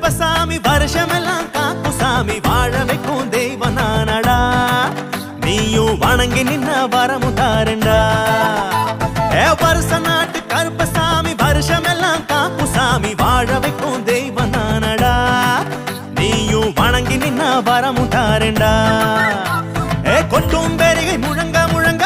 Karuppasamy வருஷமெல்லாம் cock சாமி வாழ வைக்கும் தெய்வம் நானடா நீயும் வணங்கி நின்ன வரமும் தாரண்டா வருஷ நாட்டு கருப்பசாமி வருஷமெல்லாம் காக்கு சாமி வாழ வைக்கும் தெய்வம் நானடா நீயும் வணங்கி நின்ன வரமும் தாரண்டா கொட்டும் பெருகை முழங்க முழங்க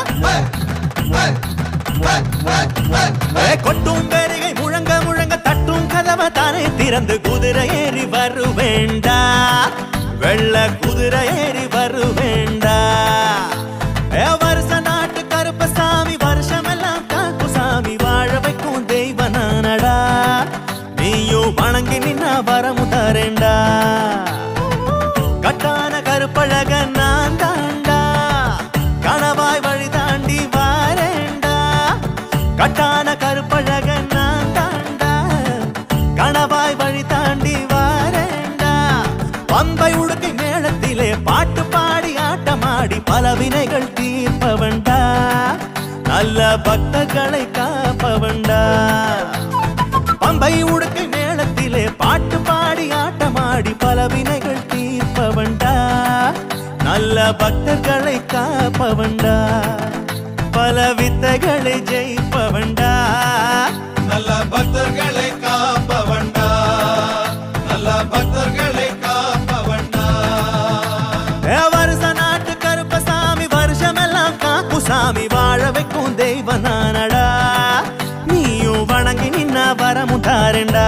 கொட்டும் பெருகை முழங்க முழங்க தட்டும் கதவை தானே திறந்து குதிரை ஏறி வருவேண்டா வெள்ள குதிரை ஏறி வருவேண்டா வருஷ நாட்டு கருப்பசாமி வருஷமெல்லாம் காக்கு சாமி வாழ வைக்கும் தெய்வ நானடா நீயும் வணங்கி நின்ன வரமும் தரேண்டா கட்டான கருப்பழக நான் தாண்டா கணவாய் வழி தாண்டி வாரேண்டா கட்டான கருப்பழக நான் தாண்டா கணவாய் வழி தாண்டி வாரேண்டா பம்பை உடுக்கை மேளத்திலே பாட்டு பாடி ஆட்டமாடி பல வினைகள் தீர்ப்பவன்டா நல்ல பக்தர்களை காப்பவன்டா பம்பை உடுக்கை மேளத்திலே பாட்டு பாடி ஆட்டமாடி பல வினைகள் தீர்ப்பவன்டா நல்ல பக்தர்களை காப்பவன்டா பல வித்தைகளை ஜெயிப்பவன்டா நல்ல பக்தர்களை காப்பவன்டா நல்ல பக்தர்களை காப்பவன்டா வருஷ நாட்டு கருப்பசாமி வருஷமெல்லாம் காக்கு சாமி வாழ வைக்கும் தெய்வ நானடா நீயும் வணங்கி நின்ன வரமும் தாரேண்டா